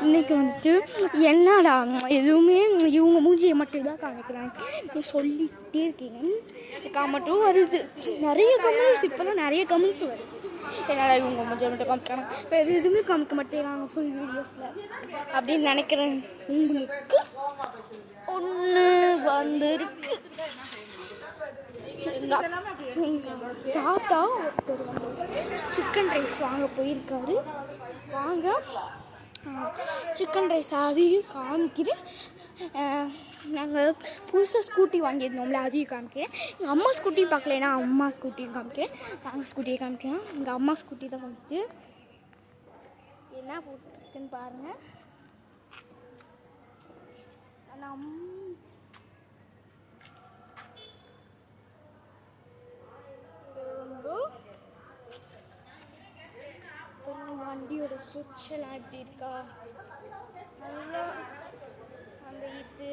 இன்றைக்கி வந்துட்டு என்னடா எதுவுமே இவங்க மூஞ்சியை மட்டும் தான் காமிக்கிறாங்க சொல்லிகிட்டே இருக்கீங்க காமெண்ட்டும் வருது, நிறைய கமெண்ட்ஸ் இப்போலாம் நிறைய கமெண்ட்ஸ் வருது. என்னடா இவங்க மூஞ்சியை மட்டும் காமிக்கிறாங்க, வேறு எதுவுமே காமிக்க மாட்டேங்கிறாங்க ஃபுல் வீடியோஸில் அப்படின்னு நினைக்கிறேன். உங்களுக்கு ஒன்று வந்திருக்கு. தாத்தா ஒருத்தர் வந்து சிக்கன் ரைஸ் வாங்க போயிருக்காரு. வாங்க சிக்கன் ரைஸ் அதையும் காமிக்கிறேன். நாங்கள் புதுசாக ஸ்கூட்டி வாங்கியிருந்தோம்ல அதையும் காமிக்கிறேன். எங்கள் அம்மா ஸ்கூட்டியும் பார்க்கலன்னா அம்மா ஸ்கூட்டியும் காமிக்கிறேன். நாங்கள் ஸ்கூட்டியை காமிக்கிறோம். எங்கள் அம்மா ஸ்கூட்டி தான் ஃபஸ்ட்டு. என்ன போட்டுருக்குன்னு பாருங்கள். வண்டியோட சுவிட்செல்லாம் எப்படி இருக்கா, நல்லா அந்த இது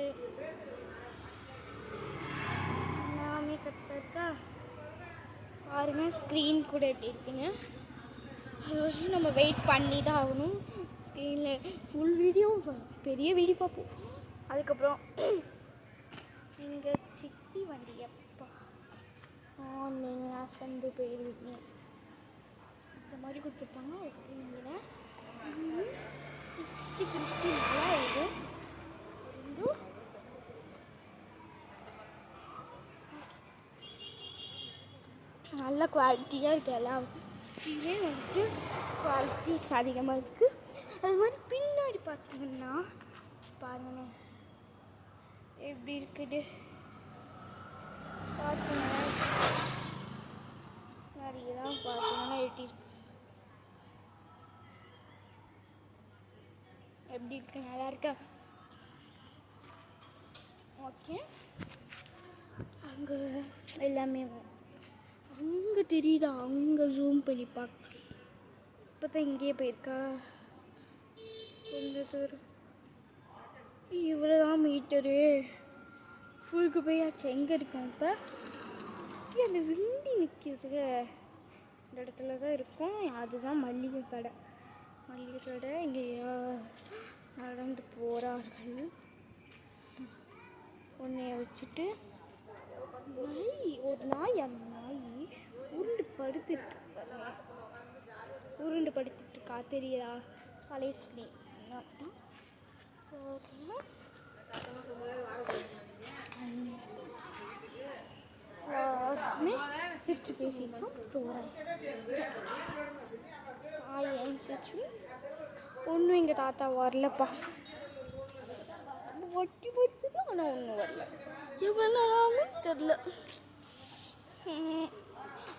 எல்லாமே கரெக்டாக இருக்கா பாருங்கள். ஸ்க்ரீன் கூட எப்படி இருக்குன்னு அது வரைக்கும் நம்ம வெயிட் பண்ணி தான் ஆகணும். ஸ்க்ரீனில் ஃபுல் வீடியோ பெரிய வீடியோ பார்ப்போம். அதுக்கப்புறம் நீங்கள் சித்தி வண்டி எப்பா நீங்கள் அசந்து போயிடுவீங்க இந்த மாதிரி கொடுத்துருப்பாங்க. அதுக்கப்புறம் நீங்கள் சித்தி கிறிஸ்டி நல்லா இது நல்ல குவாலிட்டியாக இருக்குது. எல்லாம் இதே வந்துட்டு குவாலிட்டிஸ் அதிகமாக இருக்குது. அது மாதிரி பின்னாடி பார்த்தீங்கன்னா பாருங்கண்ணே எப்படி இருக்குது பார்த்தீங்கன்னா நிறையலாம் பார்த்தீங்கன்னா எப்படி இருக்கு நல்லா இருக்கா. ஓகே அங்கே எல்லாமே அங்கே தெரியுதா, அங்கே ஜூம் பண்ணி பார்க்க இப்போ தான் இங்கேயே போயிருக்கா கொஞ்சம் தூரம். இவ்வளோதான் மீட்டரு ஃபுல்லுக்கு போயாச்சு. எங்கே இருக்கோம் இப்போ? அந்த விண்டி நிற்கிது இந்த இடத்துல தான் இருக்கும். அதுதான் மல்லிகை கடை. மல்லிகை கடை இங்கே நடந்து போகிறார்கள். உன்னைய வச்சுட்டு ஒரு நாய், அந்த நாய் உருண்டு படுத்துட்டு இருக்கா தெரியுதா பழைய ஸ்க்ரீன் தான். சிரிச்சு பேசியிருக்கோம் போகிறேன். ஏன் சிரிச்சு ஒன்றும் எங்கள் தாத்தா வரலப்பா. வட்டி போயிடுச்சு ஆனால் ஒன்றும் வரல. எவ்வளோ நேரம் தெரில.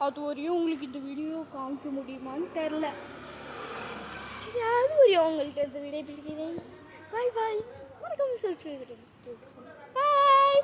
அது வரையும் உங்களுக்கு இந்த வீடியோ காமிக்க முடியுமான்னு தெரில. சரி அது வரையும் உங்கள்கிட்ட இந்த வீடியோ பிடிக்கிறேன். பாய் பாய். மறக்காம சப்ஸ்கிரைப் பண்ணுங்க. பாய்.